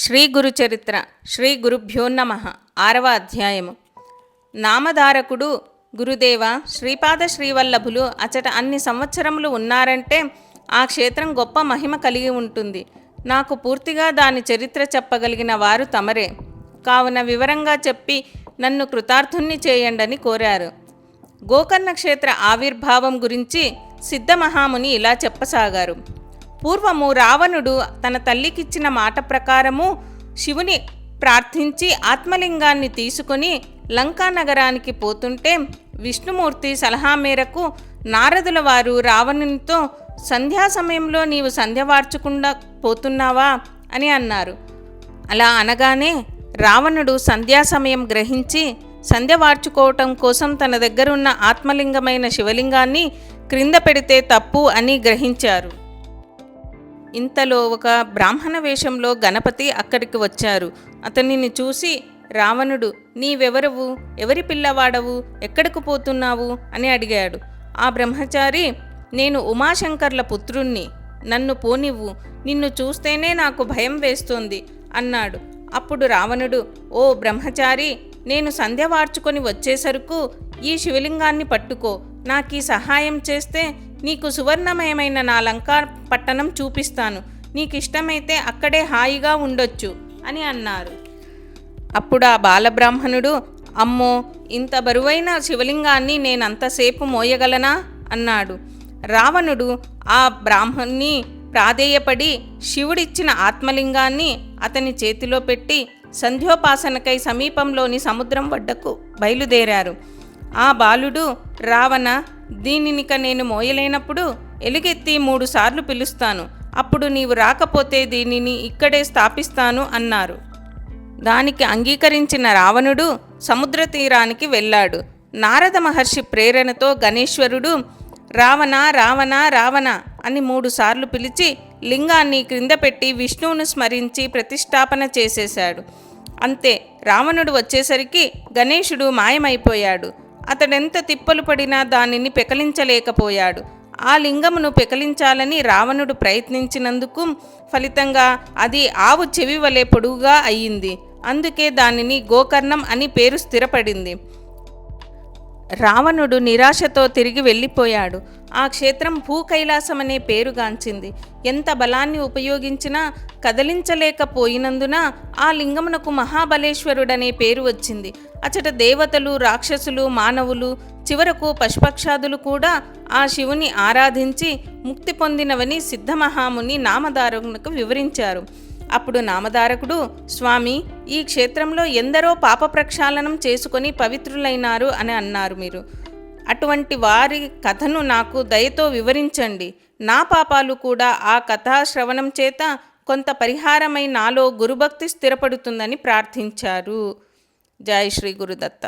శ్రీ గురు చరిత్ర శ్రీ గురుభ్యో నమః 6వ అధ్యాయము. నామధారకుడు గురుదేవ శ్రీపాద శ్రీవల్లభులు అచట అన్ని సంవత్సరములు ఉన్నారంటే ఆ క్షేత్రం గొప్ప మహిమ కలిగి ఉంటుంది. నాకు పూర్తిగా దాని చరిత్ర చెప్పగలిగిన వారు తమరే. కావున వివరంగా చెప్పి నన్ను కృతార్థుణ్ణి చేయండని కోరారు. గోకర్ణ క్షేత్ర ఆవిర్భావం గురించి సిద్ధమహాముని ఇలా చెప్పసాగారు. పూర్వము రావణుడు తన తల్లికిచ్చిన మాట ప్రకారము శివుని ప్రార్థించి ఆత్మలింగాన్ని తీసుకొని లంకా నగరానికి పోతుంటే విష్ణుమూర్తి సలహా మేరకు నారదుల వారు రావణునితో సంధ్యా సమయంలో నీవు సంధ్య వార్చకుండా పోతున్నావా అని అన్నారు. అలా అనగానే రావణుడు సంధ్యా సమయం గ్రహించి సంధ్య వార్చుకోవటం కోసం తన దగ్గరున్న ఆత్మలింగమైన శివలింగాన్ని క్రింద పెడితే తప్పు అని గ్రహించారు. ఇంతలో ఒక బ్రాహ్మణ వేషంలో గణపతి అక్కడికి వచ్చారు. అతనిని చూసి రావణుడు, నీవెవరవు, ఎవరి పిల్లవాడవు, ఎక్కడికి పోతున్నావు అని అడిగాడు. ఆ బ్రహ్మచారి, నేను ఉమాశంకర్ల పుత్రుణ్ణి, నన్ను పోనివ్వు, నిన్ను చూస్తేనే నాకు భయం వేస్తోంది అన్నాడు. అప్పుడు రావణుడు, ఓ బ్రహ్మచారి, నేను సంధ్య వార్చుకొని వచ్చేసరికి ఈ శివలింగాన్ని పట్టుకో, నాకీ సహాయం చేస్తే నీకు సువర్ణమయమైన నా లంకా పట్టణం చూపిస్తాను, నీకిష్టమైతే అక్కడే హాయిగా ఉండొచ్చు అని అన్నారు. అప్పుడు ఆ బాలబ్రాహ్మణుడు, అమ్మో, ఇంత బరువైన శివలింగాన్ని నేనంతసేపు మోయగలనా అన్నాడు. రావణుడు ఆ బ్రాహ్మణ్ణి ప్రాధేయపడి శివుడిచ్చిన ఆత్మలింగాన్ని అతని చేతిలో పెట్టి సంధ్యోపాసనకై సమీపంలోని సముద్రం వడ్డకు బయలుదేరారు. ఆ బాలుడు, రావణ, దీనినిక నేను మోయలేనప్పుడు ఎలుగెత్తి 3 సార్లు పిలుస్తాను, అప్పుడు నీవు రాకపోతే దీనిని ఇక్కడే స్థాపిస్తాను అన్నారు. దానికి అంగీకరించిన రావణుడు సముద్ర తీరానికి వెళ్ళాడు. నారద మహర్షి ప్రేరణతో గణేశ్వరుడు రావణ రావణ రావణ అని 3 సార్లు పిలిచి లింగాన్ని క్రింద పెట్టి విష్ణువును స్మరించి ప్రతిష్టాపన చేసేశాడు. అంతే, రావణుడు వచ్చేసరికి గణేశుడు మాయమైపోయాడు. అతడెంత తిప్పలు పడినా దానిని పెకలించలేకపోయాడు. ఆ లింగమును పెకలించాలని రావణుడు ప్రయత్నించినందుకు ఫలితంగా అది ఆవు చెవి వలె పొడుగుగా అయ్యింది. అందుకే దానిని గోకర్ణం అని పేరు స్థిరపడింది. రావణుడు నిరాశతో తిరిగి వెళ్ళిపోయాడు. ఆ క్షేత్రం భూకైలాసం అనే పేరుగాంచింది. ఎంత బలాన్ని ఉపయోగించినా కదలించలేకపోయినందున ఆ లింగమునకు మహాబలేశ్వరుడనే పేరు వచ్చింది. అచట దేవతలు, రాక్షసులు, మానవులు, చివరకు పశుపక్షాదులు కూడా ఆ శివుని ఆరాధించి ముక్తి పొందినవని సిద్ధమహాముని నామధారకునకు వివరించారు. అప్పుడు నామధారకుడు, స్వామి, ఈ క్షేత్రంలో ఎందరో పాప ప్రక్షాళనం చేసుకొని పవిత్రులైనారు అని అన్నారు మీరు. అటువంటి వారి కథను నాకు దయతో వివరించండి. నా పాపాలు కూడా ఆ కథా శ్రవణం చేత కొంత పరిహారమై నాలో గురుభక్తి స్థిరపడుతుందని ప్రార్థించారు. జై శ్రీ గురుదత్త.